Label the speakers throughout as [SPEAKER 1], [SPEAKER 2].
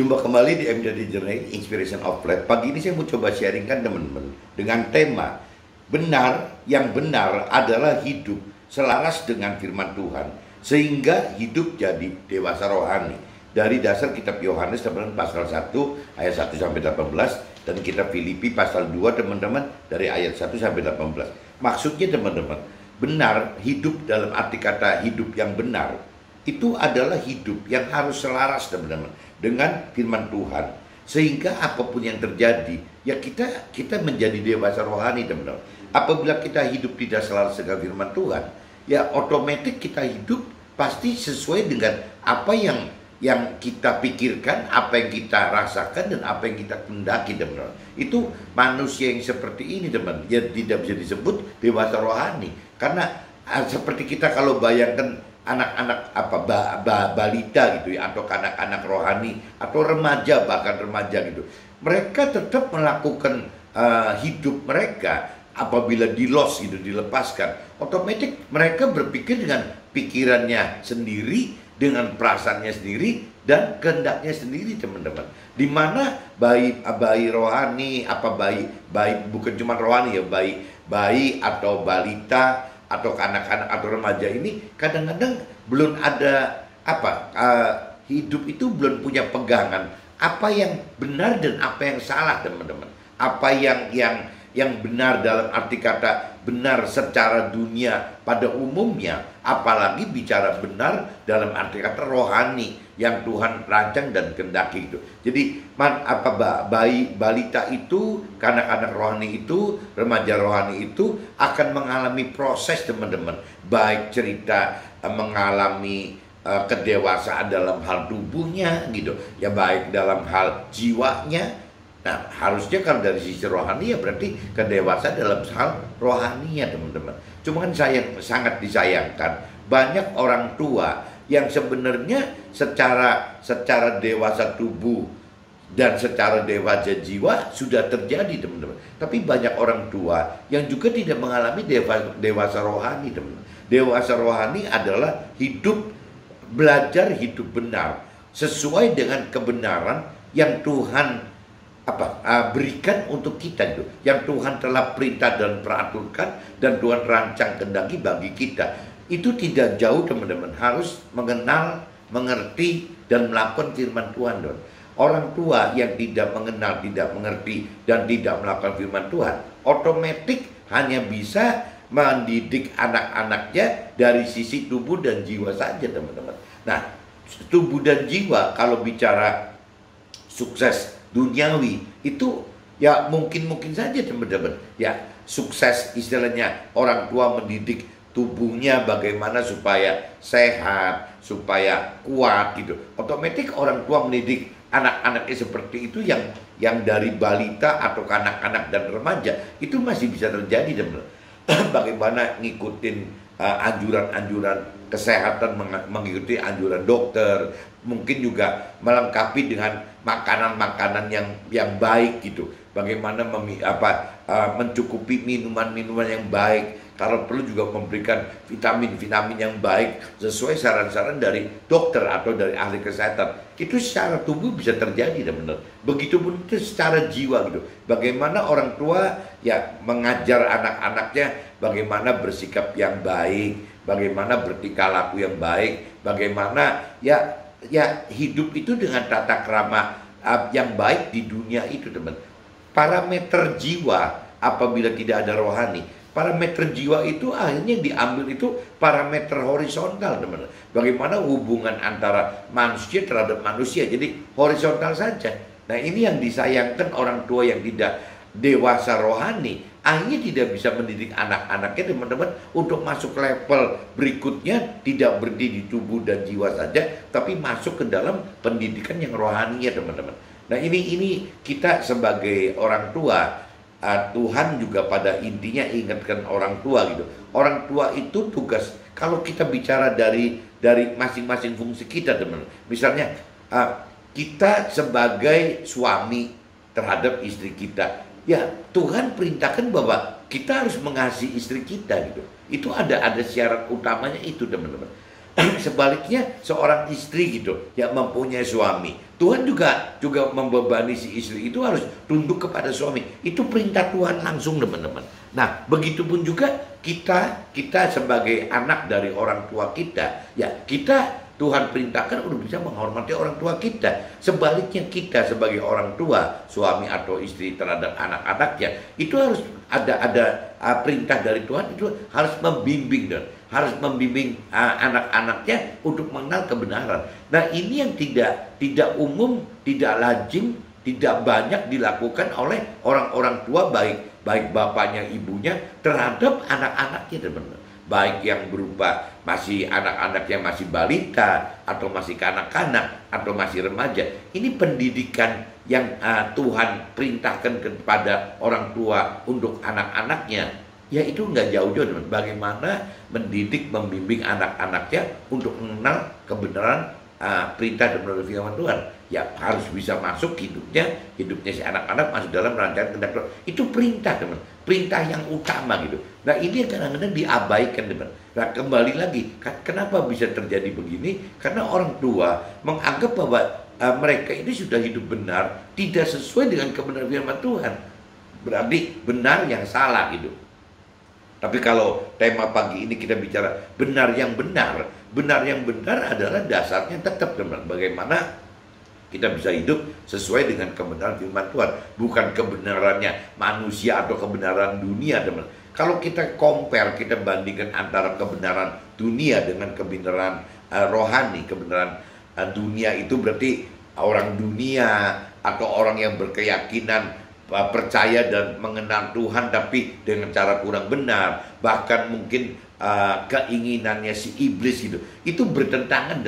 [SPEAKER 1] Jumpa kembali di MDD Journey Inspiration of Life. Pagi ini saya mau coba sharingkan teman-teman dengan tema benar, yang benar adalah hidup selaras dengan firman Tuhan sehingga hidup jadi dewasa rohani. Dari dasar kitab Yohanes teman-teman pasal 1 ayat 1 sampai 18 dan kitab Filipi pasal 2 teman-teman dari ayat 1 sampai 18. Maksudnya teman-teman, benar hidup dalam arti kata hidup yang benar itu adalah hidup yang harus selaras teman-teman dengan firman Tuhan, sehingga apapun yang terjadi ya kita menjadi dewasa rohani teman-teman. Apabila kita hidup tidak selaras dengan firman Tuhan, ya otomatis kita hidup pasti sesuai dengan apa yang kita pikirkan, apa yang kita rasakan, dan apa yang kita kendaki teman-teman. Itu manusia yang seperti ini teman, ya tidak bisa disebut dewasa rohani, karena seperti kita kalau bayangkan anak-anak balita gitu ya, atau anak-anak rohani atau remaja, bahkan remaja gitu, mereka tetap melakukan hidup mereka. Apabila dilepaskan, otomatis mereka berpikir dengan pikirannya sendiri, dengan perasaannya sendiri, dan kehendaknya sendiri teman-teman. Dimana bayi rohani, bayi bukan cuma rohani ya, bayi atau balita atau anak-anak atau remaja ini kadang-kadang belum ada hidup itu belum punya pegangan apa yang benar dan apa yang salah teman-teman. Apa yang benar dalam arti kata benar secara dunia pada umumnya, apalagi bicara benar dalam arti kata rohani yang Tuhan rancang dan kehendaki itu. Jadi balita itu, anak-anak rohani itu, remaja rohani itu akan mengalami proses teman-teman, baik cerita mengalami kedewasaan dalam hal tubuhnya gitu ya, baik dalam hal jiwanya. Nah, harusnya kalau dari sisi rohani ya berarti kedewasaan dalam hal rohaninya teman-teman. Cuma kan sangat disayangkan banyak orang tua yang sebenarnya secara dewasa tubuh dan secara dewasa jiwa sudah terjadi teman-teman. Tapi banyak orang tua yang juga tidak mengalami dewasa rohani teman-teman. Dewasa rohani adalah belajar hidup benar sesuai dengan kebenaran yang Tuhan berikan untuk kita itu, yang Tuhan telah perintah dan peraturkan dan Tuhan rancang kehendaki bagi kita. Itu tidak jauh teman-teman, harus mengenal, mengerti dan melakukan firman Tuhan. Orang tua yang tidak mengenal, tidak mengerti dan tidak melakukan firman Tuhan, otomatis hanya bisa mendidik anak-anaknya dari sisi tubuh dan jiwa saja teman-teman. Nah, tubuh dan jiwa kalau bicara sukses duniawi itu ya mungkin saja teman-teman ya, sukses istilahnya orang tua mendidik tubuhnya bagaimana supaya sehat, supaya kuat gitu. Otomatis orang tua mendidik anak-anaknya seperti itu yang dari balita atau anak-anak dan remaja itu masih bisa terjadi teman-teman. Bagaimana ngikutin anjuran-anjuran kesehatan, mengikuti anjuran dokter, mungkin juga melengkapi dengan makanan-makanan yang baik gitu. Bagaimana mencukupi minuman-minuman yang baik. Kalau perlu juga memberikan vitamin-vitamin yang baik sesuai saran-saran dari dokter atau dari ahli kesehatan. Itu secara tubuh bisa terjadi teman-teman. Begitupun itu secara jiwa gitu. Bagaimana orang tua ya mengajar anak-anaknya bagaimana bersikap yang baik, bagaimana bertingkah laku yang baik, bagaimana ya hidup itu dengan tata krama yang baik di dunia itu teman. Parameter jiwa apabila tidak ada rohani, parameter jiwa itu akhirnya diambil itu parameter horizontal teman. Bagaimana hubungan antara manusia terhadap manusia, jadi horizontal saja. Nah, ini yang disayangkan orang tua yang tidak dewasa rohani, akhirnya tidak bisa mendidik anak-anaknya teman-teman untuk masuk level berikutnya, tidak berhenti di tubuh dan jiwa saja, tapi masuk ke dalam pendidikan yang rohani ya teman-teman. Nah, ini kita sebagai orang tua, Tuhan juga pada intinya ingatkan orang tua gitu. Orang tua itu tugas, kalau kita bicara dari masing-masing fungsi kita teman. Misalnya kita sebagai suami terhadap istri kita, ya Tuhan perintahkan bahwa kita harus mengasihi istri kita gitu. Itu ada syarat utamanya itu teman-teman. Sebaliknya seorang istri gitu yang mempunyai suami, Tuhan juga membebani si istri itu harus tunduk kepada suami. Itu perintah Tuhan langsung, teman-teman. Nah, begitupun juga kita sebagai anak dari orang tua kita, ya kita Tuhan perintahkan untuk bisa menghormati orang tua kita. Sebaliknya kita sebagai orang tua, suami atau istri terhadap anak-anaknya, itu harus ada perintah dari Tuhan, itu harus membimbing dan harus membimbing anak-anaknya untuk mengenal kebenaran. Nah, ini yang tidak umum, tidak lazim, tidak banyak dilakukan oleh orang-orang tua, baik bapaknya, ibunya terhadap anak-anaknya, teman-teman. Baik yang berupa masih anak-anak yang masih balita, atau masih kanak-kanak, atau masih remaja. Ini pendidikan yang Tuhan perintahkan kepada orang tua untuk anak-anaknya. Ya itu nggak jauh-jauh, teman. Bagaimana mendidik, membimbing anak-anaknya untuk mengenal kebenaran perintah dan firman Tuhan. Ya harus bisa masuk hidupnya si anak-anak masuk dalam rancangan kehendak Tuhan. Itu perintah, teman. Perintah yang utama gitu. Nah ini yang kadang-kadang diabaikan, teman. Nah kembali lagi, kenapa bisa terjadi begini? Karena orang tua menganggap bahwa mereka ini sudah hidup benar, tidak sesuai dengan kebenaran firman Tuhan. Berarti benar yang salah gitu. Tapi kalau tema pagi ini kita bicara benar yang benar adalah dasarnya tetap, teman. Bagaimana kita bisa hidup sesuai dengan kebenaran firman Tuhan, bukan kebenarannya manusia atau kebenaran dunia, teman. Kalau kita compare, kita bandingkan antara kebenaran dunia dengan kebenaran rohani, kebenaran dunia itu berarti orang dunia atau orang yang berkeyakinan percaya dan mengenal Tuhan tapi dengan cara kurang benar, bahkan mungkin keinginannya si iblis gitu, itu bertentangan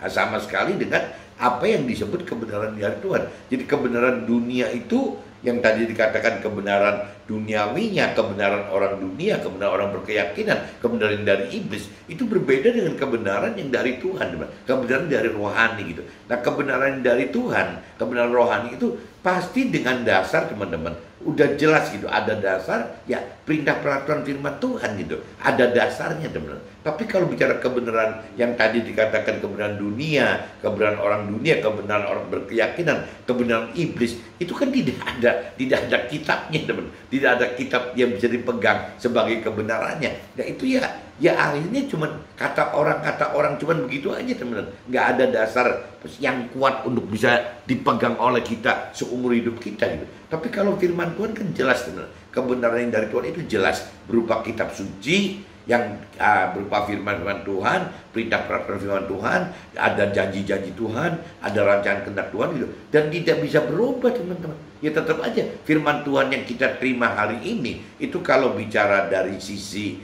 [SPEAKER 1] sama sekali dengan apa yang disebut kebenaran dari Tuhan. Jadi kebenaran dunia itu yang tadi dikatakan kebenaran duniawinya, kebenaran orang dunia, kebenaran orang berkeyakinan, kebenaran dari iblis, itu berbeda dengan kebenaran yang dari Tuhan, kebenaran dari rohani gitu. Nah kebenaran dari Tuhan, kebenaran rohani itu pasti dengan dasar, teman-teman, udah jelas gitu, ada dasar ya perintah peraturan firman Tuhan gitu, ada dasarnya, teman-teman. Tapi kalau bicara kebenaran yang tadi dikatakan kebenaran dunia, kebenaran orang dunia, kebenaran orang berkeyakinan, kebenaran iblis, itu kan tidak ada kitabnya, teman. Tidak ada kitab yang bisa dipegang sebagai kebenarannya. Nah itu ya akhirnya cuman kata orang cuman begitu aja, teman-teman. Nggak ada dasar yang kuat untuk bisa dipegang oleh kita seumur hidup kita gitu. Tapi kalau firman Tuhan kan jelas, teman. Kebenaran yang dari Tuhan itu jelas berupa kitab suci yang berupa firman Tuhan, perintah peraturan firman Tuhan, ada janji-janji Tuhan, ada rancangan kehendak Tuhan gitu, dan tidak bisa berubah, teman-teman. Ya tetap aja firman Tuhan yang kita terima hari ini itu kalau bicara dari sisi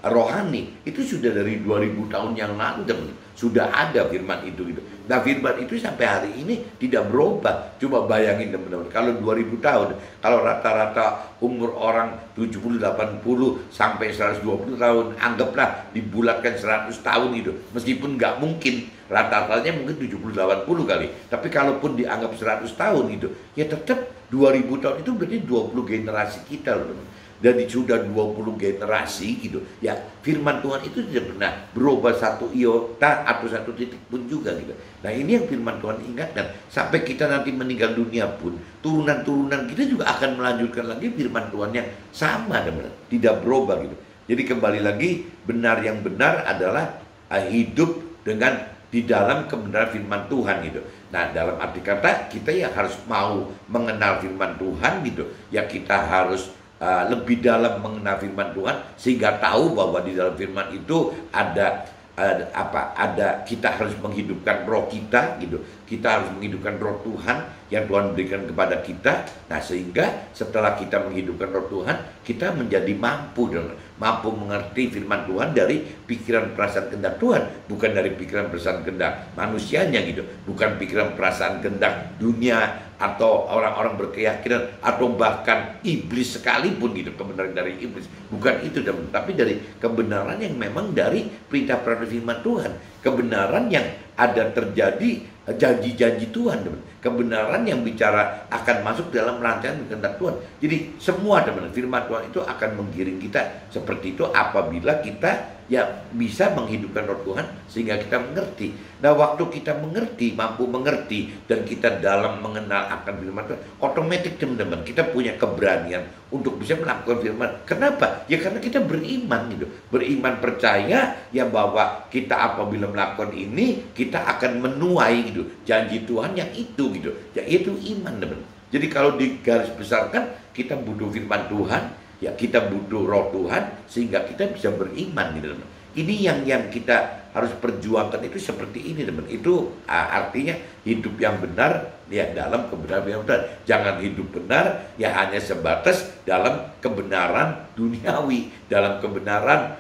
[SPEAKER 1] rohani itu sudah dari 2000 tahun yang lalu, teman. Sudah ada firman itu gitu. Nah firman itu sampai hari ini tidak berubah. Coba bayangin, teman-teman, kalau 2000 tahun, kalau rata-rata umur orang 70, 80 sampai 120 tahun, anggaplah dibulatkan 100 tahun itu. Meskipun nggak mungkin, rata-ratanya mungkin 70, 80 kali. Tapi kalaupun dianggap 100 tahun gitu, ya tetap 2000 tahun itu berarti 20 generasi kita loh, teman. Dan sudah 20 generasi gitu ya, firman Tuhan itu tidak pernah berubah satu iota atau satu titik pun juga gitu. Nah ini yang firman Tuhan ingatkan, sampai kita nanti meninggal dunia pun turunan-turunan kita juga akan melanjutkan lagi firman Tuhan yang sama, teman, tidak berubah gitu. Jadi kembali lagi, benar yang benar adalah hidup dengan di dalam kebenaran firman Tuhan gitu. Nah dalam arti kata kita ya harus mau mengenal firman Tuhan gitu ya, kita harus lebih dalam mengenal firman Tuhan sehingga tahu bahwa di dalam firman itu ada kita harus menghidupkan roh kita gitu. Kita harus menghidupkan roh Tuhan yang Tuhan berikan kepada kita. Nah sehingga setelah kita menghidupkan roh Tuhan, kita menjadi mampu mengerti firman Tuhan dari pikiran perasaan kehendak Tuhan, bukan dari pikiran perasaan kehendak manusianya gitu, bukan pikiran perasaan kehendak dunia atau orang-orang berkeyakinan atau bahkan iblis sekalipun gitu, kebenaran dari iblis. Bukan itu, tapi dari kebenaran yang memang dari perintah perintah firman Tuhan, kebenaran yang ada terjadi janji-janji Tuhan, teman. Kebenaran yang bicara akan masuk dalam rancangan kehendak Tuhan. Jadi semua, teman, firman Tuhan itu akan menggiring kita seperti itu apabila kita ya bisa menghidupkan roh Tuhan sehingga kita mengerti. Nah, waktu kita mengerti, mampu mengerti, dan kita dalam mengenal akan firman Tuhan, otomatis, teman-teman, kita punya keberanian untuk bisa melakukan firman. Kenapa? Ya karena kita beriman gitu. Beriman, percaya ya bahwa kita apabila melakukan ini, kita akan menuai gitu janji Tuhan yang itu gitu. Yaitu iman, teman. Jadi kalau digaris besarkan, kita butuh firman Tuhan, ya kita butuh roh Tuhan sehingga kita bisa beriman gitu, teman. Ini yang kita harus perjuangkan itu seperti ini, teman. Itu artinya hidup yang benar ya dalam kebenaran yang benar. Jangan hidup benar ya hanya sebatas dalam kebenaran duniawi, dalam kebenaran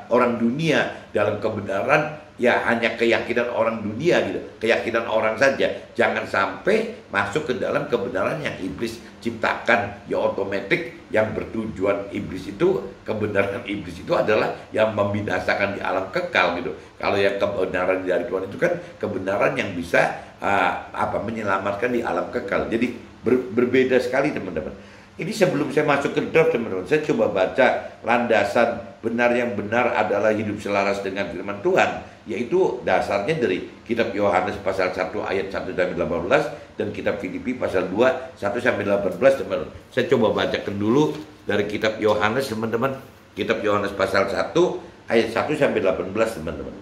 [SPEAKER 1] orang dunia, dalam kebenaran ya hanya keyakinan orang dunia gitu, keyakinan orang saja. Jangan sampai masuk ke dalam kebenaran yang iblis ciptakan. Ya otomatis yang bertujuan iblis itu, kebenaran iblis itu adalah yang membinasakan di alam kekal gitu. Kalau yang kebenaran dari Tuhan itu kan kebenaran yang bisa menyelamatkan di alam kekal. Jadi berbeda sekali, teman-teman. Ini sebelum saya masuk ke draft, teman-teman, saya coba baca landasan benar yang benar adalah hidup selaras dengan firman Tuhan, yaitu dasarnya dari kitab Yohanes pasal 1 ayat 1-18 dan kitab Filipi pasal 2 1-18, teman-teman. Saya coba bacakan dulu dari kitab Yohanes, teman-teman. Kitab Yohanes pasal 1 ayat 1-18, teman-teman.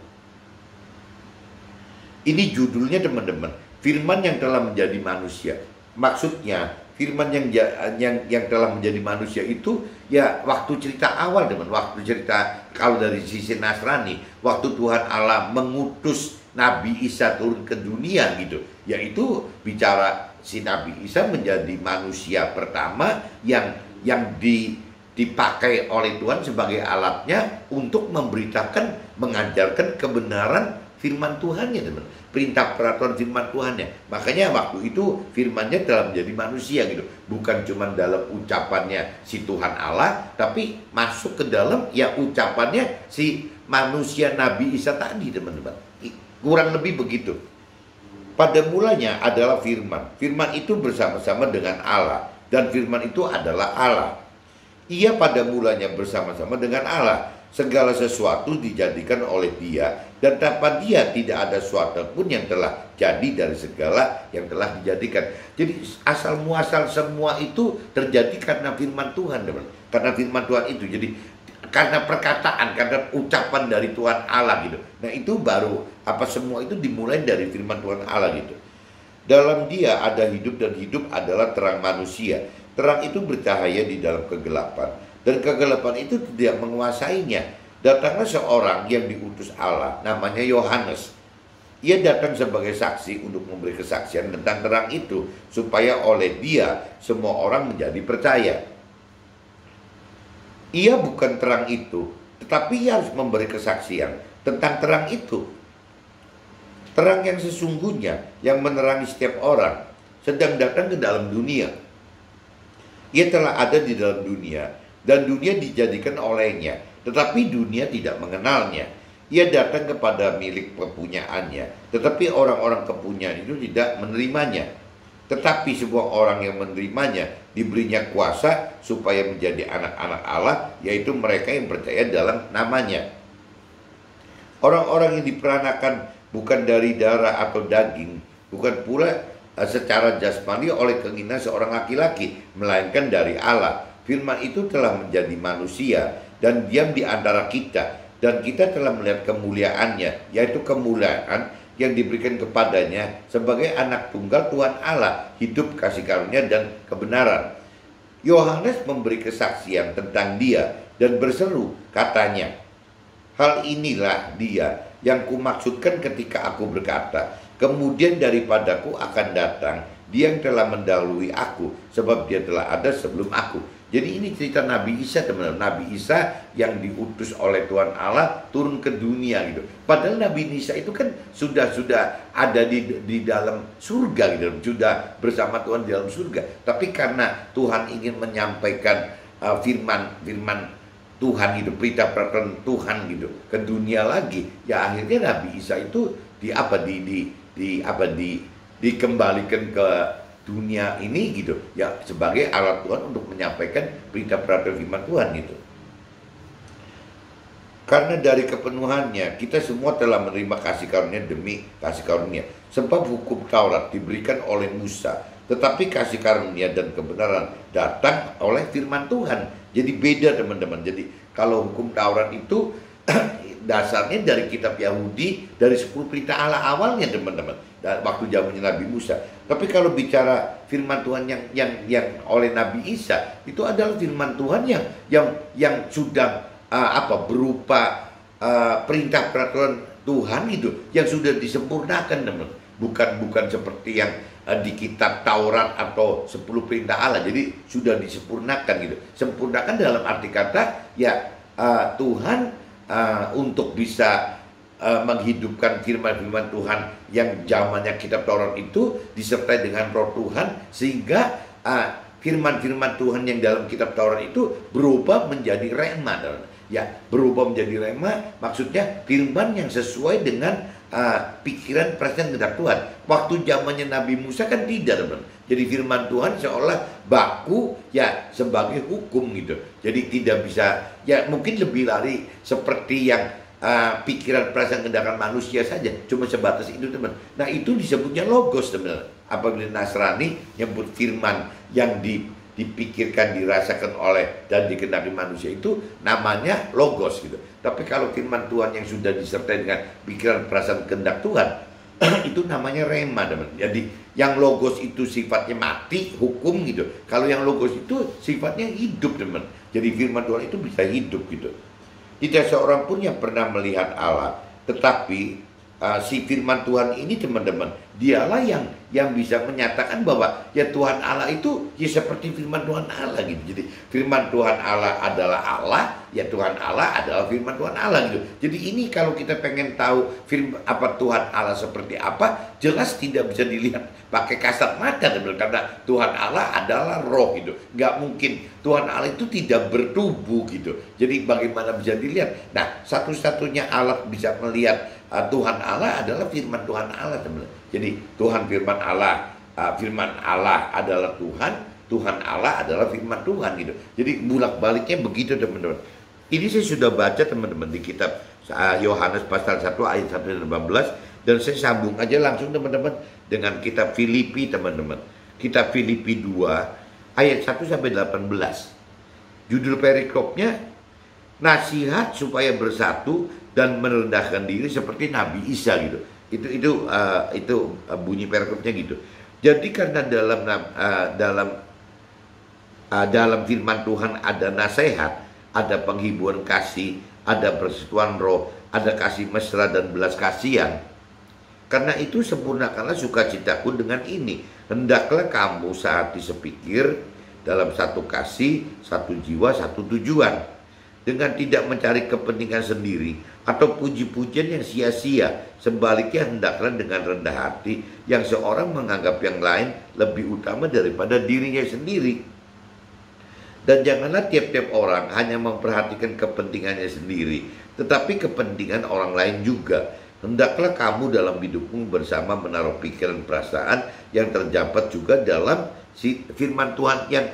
[SPEAKER 1] Ini judulnya, teman-teman, firman yang telah menjadi manusia. Maksudnya firman yang telah menjadi manusia itu ya waktu cerita awal, teman. Waktu cerita kalau dari sisi Nasrani, waktu Tuhan Allah mengutus Nabi Isa turun ke dunia gitu, yaitu bicara si Nabi Isa menjadi manusia pertama yang dipakai oleh Tuhan sebagai alatnya untuk memberitakan, mengajarkan kebenaran firman Tuhannya, teman. Perintah peraturan firman Tuhannya. Makanya waktu itu firmannya telah menjadi manusia gitu. Bukan cuma dalam ucapannya si Tuhan Allah, tapi masuk ke dalam ya ucapannya si manusia Nabi Isa tadi, teman-teman. Kurang lebih begitu. Pada mulanya adalah firman. Firman itu bersama-sama dengan Allah, dan firman itu adalah Allah. Ia pada mulanya bersama-sama dengan Allah. Segala sesuatu dijadikan oleh Dia, dan tanpa Dia tidak ada sesuatu pun yang telah jadi dari segala yang telah dijadikan. Jadi asal muasal semua itu terjadi karena firman Tuhan, teman. Karena firman Tuhan itu. Jadi karena perkataan, karena ucapan dari Tuhan Allah gitu. Nah, itu baru semua itu dimulai dari firman Tuhan Allah gitu. Dalam Dia ada hidup, dan hidup adalah terang manusia. Terang itu bercahaya di dalam kegelapan, dan kegelapan itu tidak menguasainya. Datanglah seorang yang diutus Allah, namanya Yohanes. Ia datang sebagai saksi untuk memberi kesaksian tentang terang itu, supaya oleh dia semua orang menjadi percaya. Ia bukan terang itu, tetapi ia harus memberi kesaksian tentang terang itu. Terang yang sesungguhnya, yang menerangi setiap orang, sedang datang ke dalam dunia. Ia telah ada di dalam dunia, dan dunia dijadikan olehnya, tetapi dunia tidak mengenalnya. Ia datang kepada milik kepunyaannya, tetapi orang-orang kepunyaan itu tidak menerimanya. Tetapi semua orang yang menerimanya diberinya kuasa supaya menjadi anak-anak Allah, yaitu mereka yang percaya dalam namanya. Orang-orang yang diperanakan bukan dari darah atau daging, bukan pula secara jasmani oleh keinginan seorang laki-laki, melainkan dari Allah. Firman itu telah menjadi manusia dan diam di antara kita, dan kita telah melihat kemuliaannya, yaitu kemuliaan yang diberikan kepadanya sebagai anak tunggal Tuhan Allah, hidup, kasih karunia, dan kebenaran. Yohanes memberi kesaksian tentang Dia dan berseru, katanya, hal inilah Dia yang kumaksudkan ketika aku berkata, kemudian daripadaku akan datang Dia yang telah mendahului aku, sebab Dia telah ada sebelum aku. Jadi ini cerita Nabi Isa, teman-teman. Nabi Isa yang diutus oleh Tuhan Allah turun ke dunia gitu. Padahal Nabi Isa itu kan sudah ada di dalam surga gitu, sudah bersama Tuhan di dalam surga. Tapi karena Tuhan ingin menyampaikan firman Tuhan gitu, berita peraturan Tuhan gitu ke dunia lagi, ya akhirnya Nabi Isa itu dikembalikan ke dunia ini gitu ya, sebagai alat Tuhan untuk menyampaikan berita peraturan firman Tuhan gitu. Karena dari kepenuhannya kita semua telah menerima kasih karunia demi kasih karunia, sebab hukum Taurat diberikan oleh Musa, tetapi kasih karunia dan kebenaran datang oleh firman Tuhan. Jadi beda, teman-teman. Jadi kalau hukum Taurat itu dasarnya dari kitab Yahudi, dari 10 perintah Allah awalnya, teman-teman, waktu zamannya Nabi Musa. Tapi kalau bicara firman Tuhan yang oleh Nabi Isa, itu adalah firman Tuhan yang sudah berupa perintah peraturan Tuhan itu yang sudah disempurnakan, teman. Bukan seperti yang di kitab Taurat atau 10 perintah Allah. Jadi sudah disempurnakan gitu. Sempurnakan dalam arti kata ya Tuhan untuk bisa menghidupkan firman-firman Tuhan yang zamannya kitab Taurat itu disertai dengan Roh Tuhan, sehingga firman-firman Tuhan yang dalam kitab Taurat itu berubah menjadi rema. Ya, berubah menjadi rema maksudnya firman yang sesuai dengan pikiran perasaan kehendak Tuhan. Waktu zamannya Nabi Musa kan tidak, teman. Jadi firman Tuhan seolah baku ya sebagai hukum gitu. Jadi tidak bisa, ya mungkin lebih lari seperti yang pikiran perasaan kehendak manusia saja, cuma sebatas itu, teman. Nah, itu disebutnya logos, teman. Apabila Nasrani nyebut firman yang dipikirkan, dirasakan oleh dan dikehendaki manusia itu namanya logos gitu. Tapi kalau firman Tuhan yang sudah disertai dengan pikiran perasaan kehendak Tuhan itu namanya rema, teman. Jadi yang logos itu sifatnya mati, hukum gitu. Kalau yang logos itu sifatnya hidup, teman. Jadi firman Tuhan itu bisa hidup gitu. Tidak seorang pun yang pernah melihat Allah, tetapi si firman Tuhan ini, teman-teman, dialah yang bisa menyatakan bahwa ya Tuhan Allah itu ya seperti firman Tuhan Allah gitu. Jadi firman Tuhan Allah adalah Allah, ya Tuhan Allah adalah firman Tuhan Allah gitu. Jadi ini kalau kita pengen tahu firman apa Tuhan Allah seperti apa, jelas tidak bisa dilihat pakai kasat mata, teman, karena Tuhan Allah adalah roh gitu. Nggak mungkin Tuhan Allah itu tidak bertubuh gitu. Jadi bagaimana bisa dilihat? Nah, satu-satunya alat bisa melihat Tuhan Allah adalah firman Tuhan Allah, teman. Jadi Tuhan firman Allah adalah Tuhan, Tuhan Allah adalah firman Tuhan gitu. Jadi bolak-baliknya begitu, teman-teman. Ini saya sudah baca, teman-teman, di kitab Yohanes pasal 1 ayat 1-18, dan saya sambung aja langsung, teman-teman, dengan kitab Filipi, teman-teman. Kitab Filipi 2 ayat 1-18. Judul perikopnya nasihat supaya bersatu dan merendahkan diri seperti Nabi Isa gitu. Itu bunyi perikopnya gitu. Jadi karena dalam firman Tuhan ada nasihat, ada penghiburan kasih, ada persekutuan roh, ada kasih mesra dan belas kasihan. Karena itu sempurnakanlah sukacitaku dengan ini. Hendaklah kamu sehati sepikir, dalam satu kasih, satu jiwa, satu tujuan, dengan tidak mencari kepentingan sendiri atau puji-pujian yang sia-sia. Sebaliknya hendaklah dengan rendah hati, yang seorang menganggap yang lain lebih utama daripada dirinya sendiri. Dan janganlah tiap-tiap orang hanya memperhatikan kepentingannya sendiri, tetapi kepentingan orang lain juga. Hendaklah kamu dalam hidupmu bersama menaruh pikiran perasaan yang terdapat juga dalam firman Tuhan yang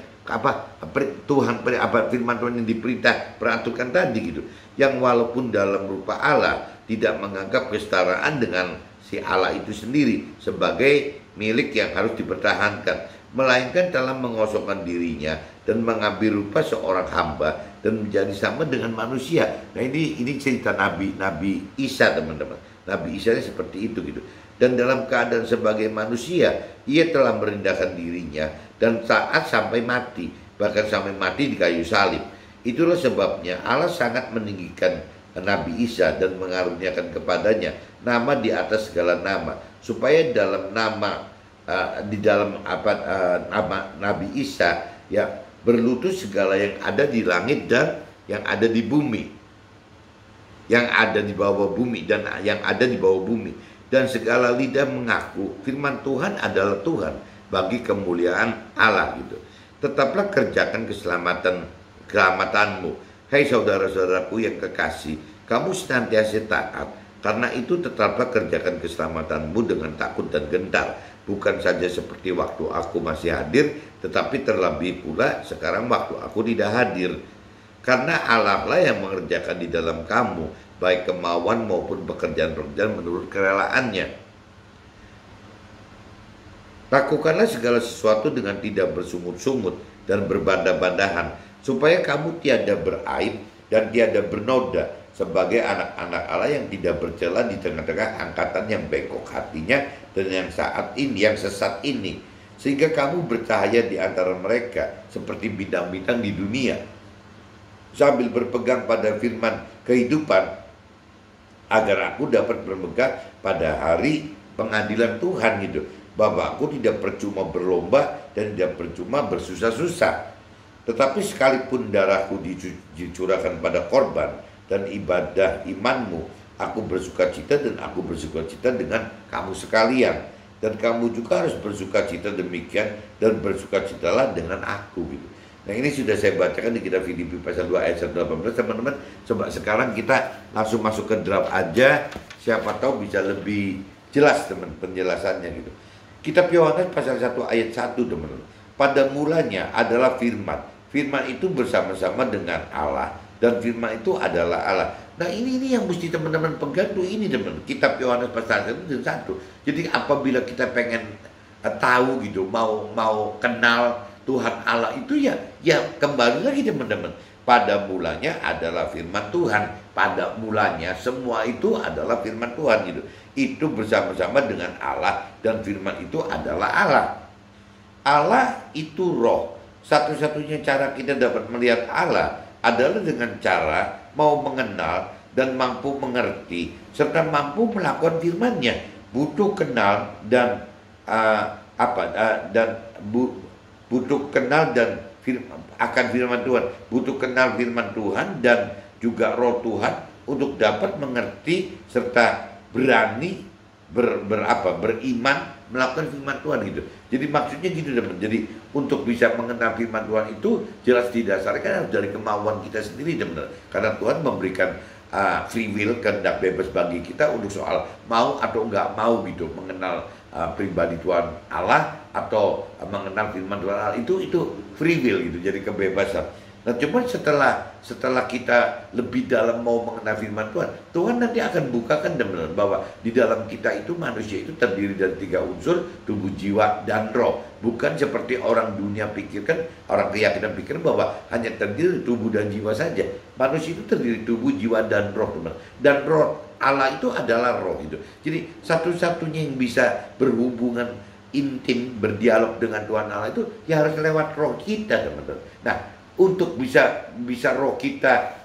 [SPEAKER 1] firman Tuhan yang diperintah peraturan tadi gitu, yang walaupun dalam rupa Allah tidak menganggap kesetaraan dengan si Allah itu sendiri sebagai milik yang harus dipertahankan, melainkan dalam mengosongkan dirinya dan mengambil rupa seorang hamba dan menjadi sama dengan manusia. Nah, ini cerita Nabi Isa, teman-teman. Nabi Isa seperti itu gitu. Dan dalam keadaan sebagai manusia, ia telah merendahkan dirinya dan taat sampai mati, bahkan sampai mati di kayu salib. Itulah sebabnya Allah sangat meninggikan Nabi Isa dan mengaruniakan kepadanya nama di atas segala nama, supaya dalam nama Nabi Isa ya berlutut segala yang ada di langit dan yang ada di bumi, yang ada di bawah bumi dan yang ada di bawah bumi, dan segala lidah mengaku firman Tuhan adalah Tuhan, bagi kemuliaan Allah gitu. Tetaplah kerjakan keselamatanmu, hai saudara-saudaraku yang kekasih, kamu senantiasa taat. Karena itu tetaplah kerjakan keselamatanmu dengan takut dan gentar, bukan saja seperti waktu aku masih hadir, tetapi terlebih pula sekarang waktu aku tidak hadir. Karena Allah lah yang mengerjakan di dalam kamu, baik kemauan maupun pekerjaan-pekerjaan menurut kerelaannya. Lakukanlah segala sesuatu dengan tidak bersungut-sungut dan berbanda-bandahan, supaya kamu tiada beraib dan tiada bernoda, sebagai anak-anak Allah yang tidak bercela di tengah-tengah angkatan yang bengkok hatinya dan yang sesat ini, sehingga kamu bercahaya di antara mereka seperti bintang-bintang di dunia, sambil berpegang pada firman kehidupan, agar aku dapat bermegang pada hari pengadilan Tuhan gitu. Bahwa aku tidak percuma berlomba dan tidak percuma bersusah-susah, tetapi sekalipun darahku dicurahkan pada korban dan ibadah imanmu, aku bersukacita dan aku bersukacita dengan kamu sekalian, dan kamu juga harus bersukacita demikian dan bersukacitalah dengan aku gitu. Nah, ini sudah saya bacakan di kitab Filipi pasal 2 ayat 18. Teman-teman, coba sekarang kita langsung masuk ke draft aja, siapa tahu bisa lebih jelas teman penjelasannya gitu. Kitab Yohanes pasal 1 ayat 1 teman-teman. Pada mulanya adalah firman. Firman itu bersama-sama dengan Allah, dan firman itu adalah Allah. Nah, ini yang mesti teman-teman pegang tuh ini teman. Kitab Yohanes pasal 1 dan 1. Jadi apabila kita pengen tahu gitu, mau kenal Tuhan Allah itu ya kembali lagi teman-teman. Pada mulanya adalah firman Tuhan. Pada mulanya semua itu adalah firman Tuhan gitu. Itu bersama-sama dengan Allah, dan firman itu adalah Allah. Allah itu roh. Satu-satunya cara kita dapat melihat Allah adalah dengan cara mau mengenal dan mampu mengerti serta mampu melakukan firman-Nya. Butuh kenal dan butuh kenal dan akan firman Tuhan, butuh kenal firman Tuhan dan juga roh Tuhan untuk dapat mengerti serta berani beriman melakukan firman Tuhan gitu. Jadi maksudnya gitu teman. Jadi untuk bisa mengenal firman Tuhan itu jelas didasarkan dari kemauan kita sendiri teman. Karena Tuhan memberikan free will, kehendak bebas bagi kita untuk soal mau atau enggak mau gitu mengenal pribadi Tuhan Allah atau mengenal firman Tuhan Allah, itu free will gitu, jadi kebebasan. Nah, cuma setelah kita lebih dalam mau mengenal firman Tuhan, Tuhan nanti akan bukakan teman-teman bahwa di dalam kita itu manusia itu terdiri dari 3 unsur, tubuh, jiwa, dan roh. Bukan seperti orang dunia pikirkan, orang keyakinan pikir bahwa hanya terdiri dari tubuh dan jiwa saja. Manusia itu terdiri tubuh, jiwa, dan roh teman. Dan roh Allah itu adalah roh itu. Jadi satu-satunya yang bisa berhubungan intim, berdialog dengan Tuhan Allah itu ya harus lewat roh kita teman-teman. Nah, untuk bisa roh kita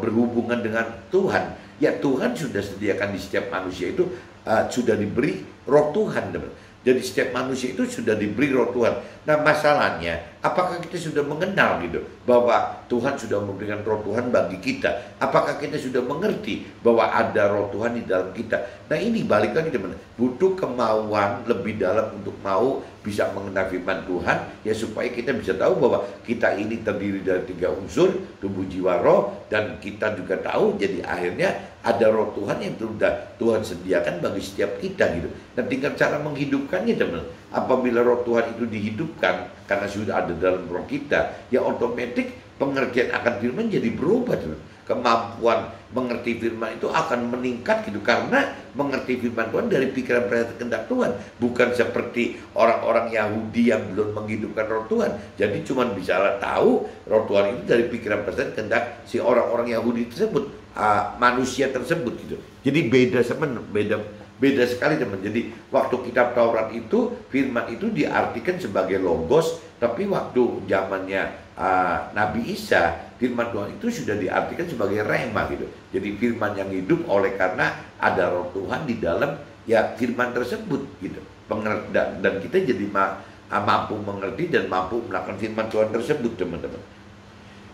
[SPEAKER 1] berhubungan dengan Tuhan, ya Tuhan sudah sediakan di setiap manusia itu sudah diberi roh Tuhan teman. Jadi setiap manusia itu sudah diberi roh Tuhan. Nah, masalahnya apakah kita sudah mengenal gitu bahwa Tuhan sudah memberikan roh Tuhan bagi kita? Apakah kita sudah mengerti bahwa ada roh Tuhan di dalam kita? Nah, ini balik lagi teman, butuh kemauan lebih dalam untuk mau bisa mengenal firman Tuhan, ya supaya kita bisa tahu bahwa kita ini terdiri dari 3 unsur, tubuh, jiwa, roh, dan kita juga tahu jadi akhirnya ada roh Tuhan yang sudah Tuhan sediakan bagi setiap kita gitu. Dan tinggal cara menghidupkannya teman. Apabila roh Tuhan itu dihidupkan karena sudah ada dalam roh kita, ya otomatis pengertian akan firman jadi berubah teman. Kemampuan mengerti firman itu akan meningkat gitu, karena mengerti firman Tuhan dari pikiran perhatian kehendak Tuhan, bukan seperti orang-orang Yahudi yang belum menghidupkan roh Tuhan. Jadi cuma bisa tahu roh Tuhan itu dari pikiran perhatian kehendak si orang-orang Yahudi tersebut, manusia tersebut gitu. Jadi beda sekali teman. Jadi waktu kitab Taurat itu firman itu diartikan sebagai logos, tapi waktu zamannya Nabi Isa, firman Tuhan itu sudah diartikan sebagai rema gitu. Jadi firman yang hidup oleh karena ada roh Tuhan di dalam ya firman tersebut gitu. Dan kita jadi mampu mengerti dan mampu melakukan firman Tuhan tersebut, teman-teman.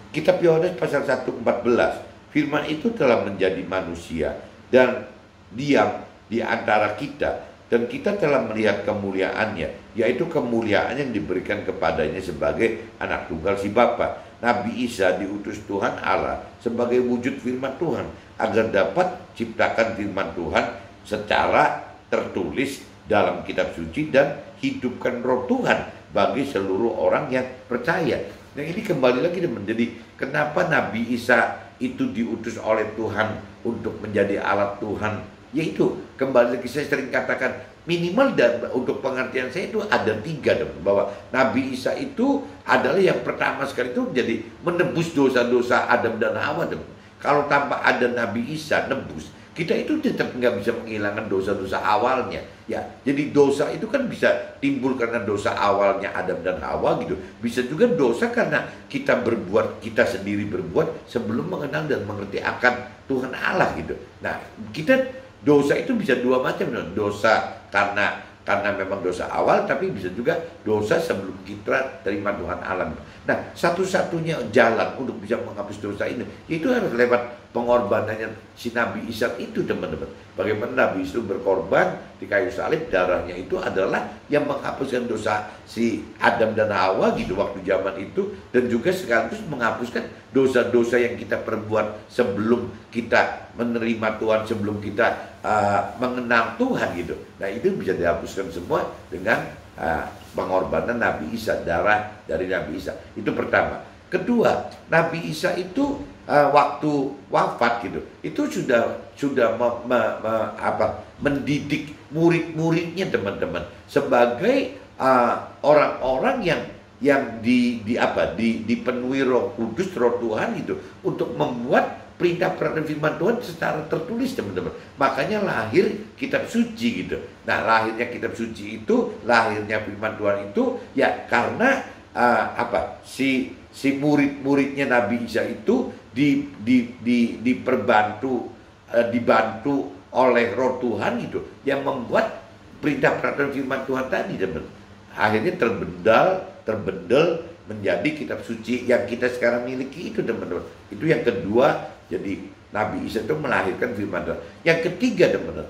[SPEAKER 1] Kitab Yohanes pasal 1:14, firman itu telah menjadi manusia dan diam di antara kita, dan kita telah melihat kemuliaannya, yaitu kemuliaan yang diberikan kepadanya sebagai anak tunggal si Bapa. Nabi Isa diutus Tuhan Allah sebagai wujud firman Tuhan agar dapat ciptakan firman Tuhan secara tertulis dalam kitab suci dan hidupkan roh Tuhan bagi seluruh orang yang percaya. Nah, ini kembali lagi menjadi kenapa Nabi Isa itu diutus oleh Tuhan untuk menjadi alat Tuhan. Yaitu kembali lagi saya sering katakan minimal, dan untuk pengertian saya itu ada 3, bahwa Nabi Isa itu adalah yang pertama sekali itu jadi menebus dosa-dosa Adam dan Hawa. Kalau tanpa ada Nabi Isa nebus, kita itu tetap nggak bisa menghilangkan dosa-dosa awalnya. Ya, jadi dosa itu kan bisa timbul karena dosa awalnya Adam dan Hawa gitu. Bisa juga dosa karena kita sendiri berbuat sebelum mengenal dan mengerti akan Tuhan Allah gitu. Nah, kita dosa itu bisa 2 macam, dosa karena memang dosa awal, tapi bisa juga dosa sebelum kita terima Tuhan Allah. Nah, satu-satunya jalan untuk bisa menghapus dosa ini itu harus lewat pengorbanannya si Nabi Isa itu, teman-teman. Bagaimana Nabi Isa berkorban di kayu salib, darahnya itu adalah yang menghapuskan dosa si Adam dan Hawa gitu waktu zaman itu, dan juga sekaligus menghapuskan dosa-dosa yang kita perbuat sebelum kita menerima Tuhan, sebelum kita mengenal Tuhan gitu. Nah, itu bisa dihapuskan semua dengan pengorbanan Nabi Isa, darah dari Nabi Isa. Itu pertama. Kedua, Nabi Isa itu waktu wafat gitu, itu sudah mendidik murid-muridnya, teman-teman, sebagai orang-orang yang dipenuhi Roh Kudus, Roh Tuhan gitu, untuk membuat perintah perintah firman Tuhan secara tertulis, teman-teman. Makanya lahir kitab suci gitu. Nah, lahirnya kitab suci itu, lahirnya firman Tuhan itu ya karena si murid-muridnya Nabi Isa itu dibantu oleh Roh Tuhan gitu, yang membuat perintah peraturan firman Tuhan tadi, teman. Akhirnya terbendel menjadi kitab suci yang kita sekarang miliki itu, teman-teman. Itu yang kedua. Jadi Nabi Isa itu melahirkan firman Tuhan. Yang ketiga, teman-teman,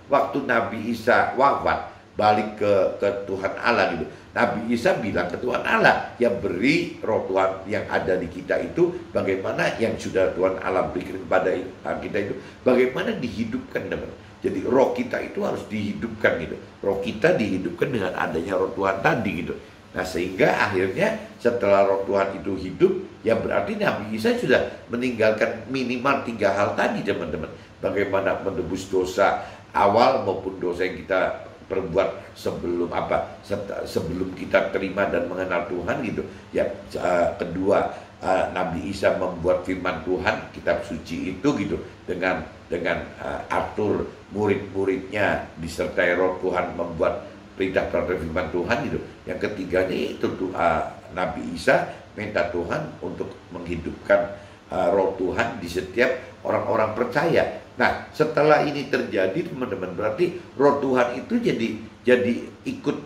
[SPEAKER 1] waktu Nabi Isa wafat balik ke Tuhan Allah gitu, Nabi Isa bilang ke Tuhan Allah, yang beri roh Tuhan yang ada di kita itu, bagaimana yang sudah Tuhan Allah berikan kepada kita itu, bagaimana dihidupkan, teman. Jadi roh kita itu harus dihidupkan gitu. Roh kita dihidupkan dengan adanya roh Tuhan tadi gitu. Nah, sehingga akhirnya setelah roh Tuhan itu hidup, ya berarti Nabi Isa sudah meninggalkan minimal 3 hal tadi, teman-teman. Bagaimana menebus dosa awal maupun dosa yang kita perbuat sebelum kita terima dan mengenal Tuhan gitu. Ya, kedua, Nabi Isa membuat firman Tuhan, kitab suci itu gitu, dengan atur murid-muridnya disertai roh Tuhan membuat perintah perintah firman Tuhan gitu. Yang ketiganya itu Nabi Isa minta Tuhan untuk menghidupkan roh Tuhan di setiap orang-orang percaya. Nah, setelah ini terjadi, teman-teman, berarti roh Tuhan itu jadi ikut